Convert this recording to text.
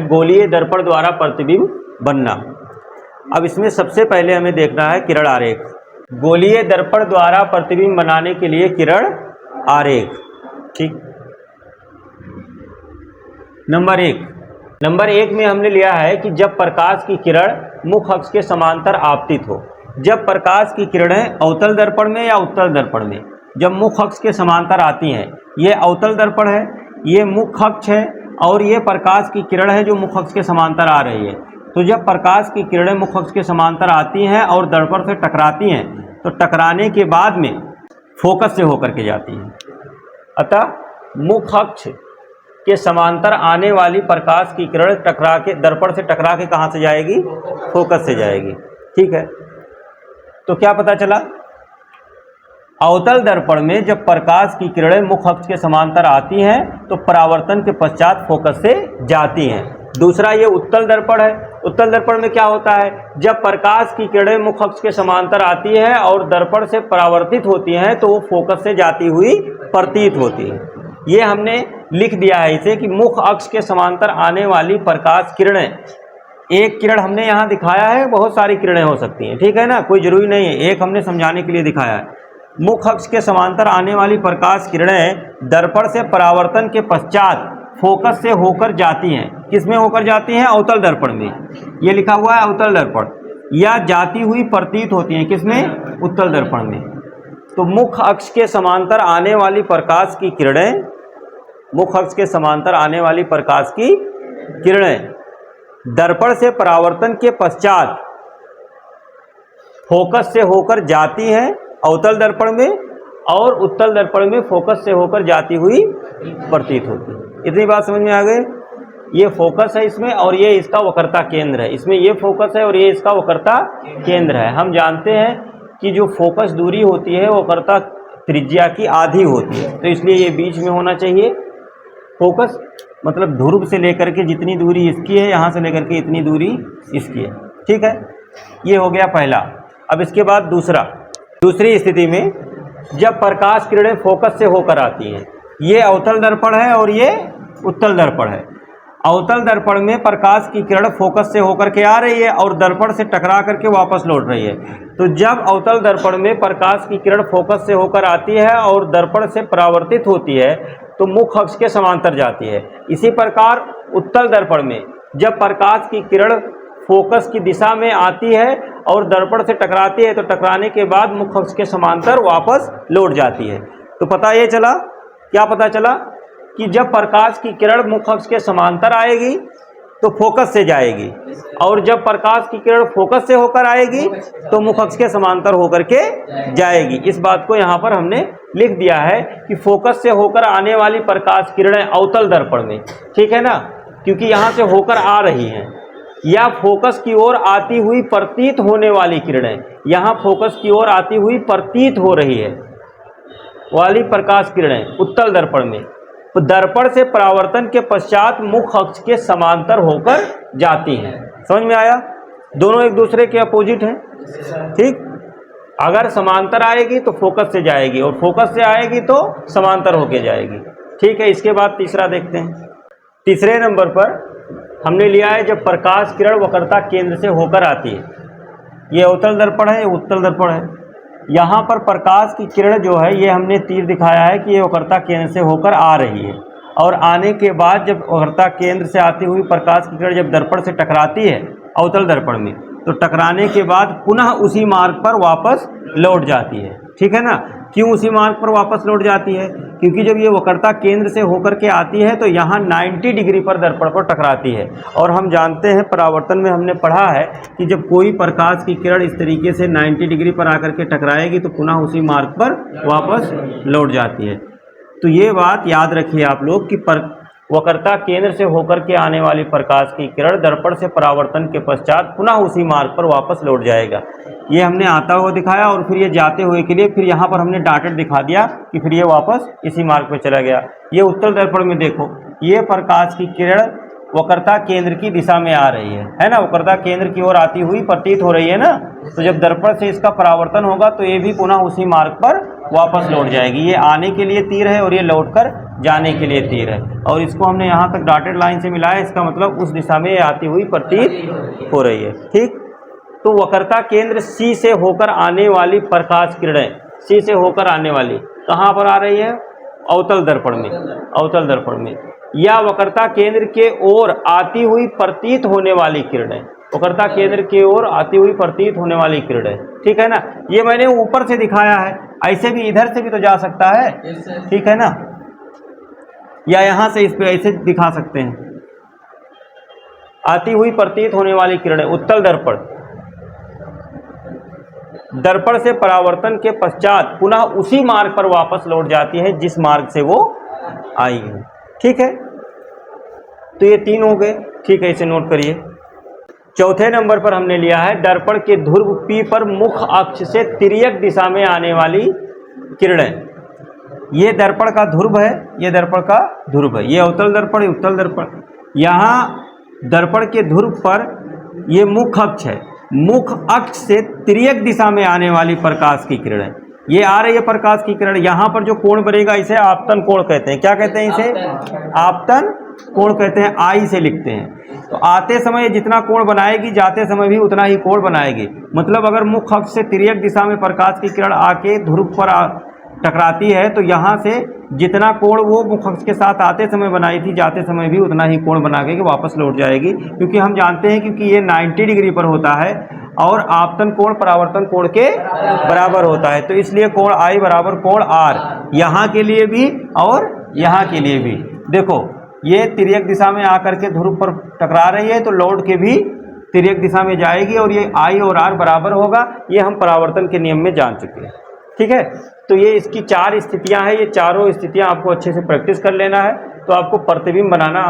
गोलीय दर्पण द्वारा प्रतिबिंब बनना। अब इसमें सबसे पहले हमें देखना है किरण आरेख। गोलीय दर्पण द्वारा प्रतिबिंब बनाने के लिए किरण आरेख। ठीक, नंबर एक में हमने लिया है कि जब प्रकाश की किरण मुख्य अक्ष के समांतर आपतित हो। जब प्रकाश की किरणें अवतल दर्पण में या उत्तल दर्पण में जब मुख्य अक्ष के समांतर आती हैं, ये अवतल दर्पण है, ये मुख्य अक्ष है और ये प्रकाश की किरण है जो मुख्य अक्ष के समांतर आ रही है। तो जब प्रकाश की किरणें मुख्य अक्ष के समांतर आती हैं और दर्पण से टकराती हैं, तो टकराने के बाद में फोकस से होकर के जाती हैं। अतः मुख्य अक्ष के समांतर आने वाली प्रकाश की किरण टकरा के दर्पण से टकरा के कहाँ से जाएगी? फोकस से जाएगी। ठीक है, तो क्या पता चला? अवतल दर्पण में जब प्रकाश की किरणें मुख्य अक्ष के समांतर आती हैं तो परावर्तन के पश्चात फोकस से जाती हैं। दूसरा ये उत्तल दर्पण है। उत्तल दर्पण में क्या होता है? जब प्रकाश की किरणें मुख्य अक्ष के समांतर आती है और दर्पण से परावर्तित होती हैं तो वो फोकस से जाती हुई प्रतीत होती है। ये हमने लिख दिया है इसे कि मुख्य अक्ष के समांतर आने वाली प्रकाश किरणें, एक किरण हमने यहाँ दिखाया है, बहुत सारी किरणें हो सकती हैं, ठीक है ना, कोई जरूरी नहीं है, एक हमने समझाने के लिए दिखाया है। मुख्य अक्ष के समांतर आने वाली प्रकाश किरणें दर्पण से परावर्तन के पश्चात फोकस से होकर जाती हैं। किसमें होकर जाती हैं? अवतल दर्पण में। ये लिखा हुआ है अवतल दर्पण। या जाती हुई प्रतीत होती हैं किसमें? उत्तल दर्पण में। तो मुख्य अक्ष के समांतर आने वाली प्रकाश की किरणें, मुख्य अक्ष के समांतर आने वाली प्रकाश की किरणें दर्पण से परावर्तन के पश्चात फोकस से होकर जाती हैं अवतल दर्पण में, और उत्तल दर्पण में फोकस से होकर जाती हुई प्रतीत होती है। इतनी बात समझ में आ गई? ये फोकस है इसमें और ये इसका वक्रता केंद्र है। इसमें ये फोकस है और ये इसका वक्रता केंद्र है। हम जानते हैं कि जो फोकस दूरी होती है वो वक्रता त्रिज्या की आधी होती है, तो इसलिए ये बीच में होना चाहिए। फोकस मतलब ध्रुव से लेकर के जितनी दूरी इसकी है, यहाँ से लेकर के इतनी दूरी इसकी है। ठीक है, ये हो गया पहला। अब इसके बाद दूसरी स्थिति में जब प्रकाश किरणें फोकस से होकर आती हैं, ये अवतल दर्पण है और ये उत्तल दर्पण है। अवतल दर्पण में प्रकाश की किरण फोकस से होकर के आ रही है और दर्पण से टकरा करके वापस लौट रही है। तो जब अवतल दर्पण में प्रकाश की किरण फोकस से होकर आती है और दर्पण से परावर्तित होती है तो मुख्य अक्ष के समांतर जाती है। इसी प्रकार उत्तल दर्पण में जब प्रकाश की किरण फोकस की दिशा में आती है और दर्पण से टकराती है तो टकराने के बाद मुख्य अक्ष के समांतर वापस लौट जाती है। तो पता ये चला, क्या पता चला? कि जब प्रकाश की किरण मुख्य अक्ष के समांतर आएगी तो फोकस से जाएगी, और जब प्रकाश की किरण फोकस से होकर आएगी तो मुख्य अक्ष के समांतर होकर के जाएगी। इस बात को यहाँ पर हमने लिख दिया है कि फोकस से होकर आने वाली प्रकाश किरणें अवतल दर्पण में, ठीक है ना, क्योंकि यहाँ से होकर आ रही हैं, या फोकस की ओर आती हुई प्रतीत होने वाली किरणें, यहाँ फोकस की ओर आती हुई प्रतीत हो रही है वाली प्रकाश किरणें उत्तल दर्पण में, तो दर्पण से परावर्तन के पश्चात मुख्य अक्ष के समांतर होकर जाती हैं। समझ में आया? दोनों एक दूसरे के अपोजिट हैं। ठीक, अगर समांतर आएगी तो फोकस से जाएगी और फोकस से आएगी तो समांतर होके जाएगी। ठीक है, इसके बाद तीसरा देखते हैं। तीसरे नंबर पर हमने लिया है जब प्रकाश किरण वक्रता केंद्र से होकर आती है। ये अवतल दर्पण है, ये उत्तल दर्पण है। यहाँ पर प्रकाश की किरण जो है ये हमने तीर दिखाया है कि ये वक्रता केंद्र से होकर आ रही है, और आने के बाद जब वक्रता केंद्र से आती हुई प्रकाश की किरण जब दर्पण से टकराती है अवतल दर्पण में, तो टकराने के बाद पुनः उसी मार्ग पर वापस लौट जाती है। ठीक है ना? क्यों उसी मार्ग पर वापस लौट जाती है? क्योंकि जब ये वक्रता केंद्र से होकर के आती है तो यहाँ 90 डिग्री पर दर्पण पर टकराती है, और हम जानते हैं परावर्तन में हमने पढ़ा है कि जब कोई प्रकाश की किरण इस तरीके से 90 डिग्री पर आकर के टकराएगी तो पुनः उसी मार्ग पर वापस लौट जाती है। तो ये बात याद रखिए आप लोग कि वक्रता केंद्र से होकर के आने वाली प्रकाश की किरण दर्पण से परावर्तन के पश्चात पुनः उसी मार्ग पर वापस लौट जाएगा। ये हमने आता हुआ दिखाया, और फिर ये जाते हुए के लिए फिर यहाँ पर हमने डॉटेड दिखा दिया कि फिर ये वापस इसी मार्ग पर चला गया। ये उत्तल दर्पण में देखो, ये प्रकाश की किरण वक्रता केंद्र की दिशा में आ रही है ना, वक्रता केंद्र की ओर आती हुई प्रतीत हो रही है ना। तो जब दर्पण से इसका परावर्तन होगा तो ये भी पुनः उसी मार्ग पर वापस लौट जाएगी। ये आने के लिए तीर है और ये लौटकर जाने के लिए तीर है, और इसको हमने यहाँ तक डॉटेड लाइन से मिलाया, इसका मतलब उस दिशा में ये आती हुई प्रतीत हो रही है। ठीक, तो वक्रता केंद्र C से होकर आने वाली प्रकाश किरणें, C से होकर आने वाली कहाँ पर आ रही है? अवतल दर्पण में, अवतल दर्पण में, या वक्रता केंद्र के ओर आती हुई प्रतीत होने वाली किरणें, वक्रता केंद्र की ओर आती हुई प्रतीत होने वाली किरणें। ठीक है ना, ये मैंने ऊपर से दिखाया है, ऐसे भी इधर से भी तो जा सकता है, ठीक है ना, या यहाँ से इस पे ऐसे दिखा सकते हैं। आती हुई प्रतीत होने वाली किरणें उत्तल दर्पण, दर्पण से परावर्तन के पश्चात पुनः उसी मार्ग पर वापस लौट जाती है जिस मार्ग से वो आई है। ठीक है, तो ये 3 हो गए। ठीक है, इसे नोट करिए। चौथे नंबर पर हमने लिया है दर्पण के ध्रुव P पर मुख्य अक्ष से तिर्यक दिशा में आने वाली किरणें। ये दर्पण का ध्रुव है, ये दर्पण का ध्रुव है, ये अवतल दर्पण, ये उत्तल दर्पण। यहाँ दर्पण के ध्रुव पर ये मुख्य अक्ष है, मुख्य अक्ष से तिर्यक दिशा में आने वाली प्रकाश की किरणें, ये आ रही है प्रकाश की किरण। यहाँ पर जो कोण बनेगा इसे आपतन कोण कहते हैं। क्या कहते हैं इसे? आपतन कोण कहते हैं, आई से लिखते हैं। तो आते समय जितना कोण बनाएगी, जाते समय भी उतना ही कोण बनाएगी। मतलब अगर मुख्य अक्ष से तिर्यक दिशा में प्रकाश की किरण आके ध्रुव पर टकराती है तो यहाँ से जितना कोण वो मुख्य अक्ष के साथ आते समय बनाई थी, जाते समय भी उतना ही कोण बना के वापस लौट जाएगी। क्योंकि हम जानते हैं क्योंकि ये 90 डिग्री पर होता है और आपतन कोण परावर्तन कोण के बराबर होता है, तो इसलिए कोण आई बराबर कोण आर, यहाँ के लिए भी और यहाँ के लिए भी। देखो ये तिर्यक दिशा में आकर के ध्रुव पर टकरा रही है तो लौट के भी तिर्यक दिशा में जाएगी और ये आई और आर बराबर होगा। ये हम परावर्तन के नियम में जान चुके हैं। ठीक है, तो ये इसकी 4 स्थितियां हैं, ये चारों स्थितियां आपको अच्छे से प्रैक्टिस कर लेना है तो आपको प्रतिबिंब बनाना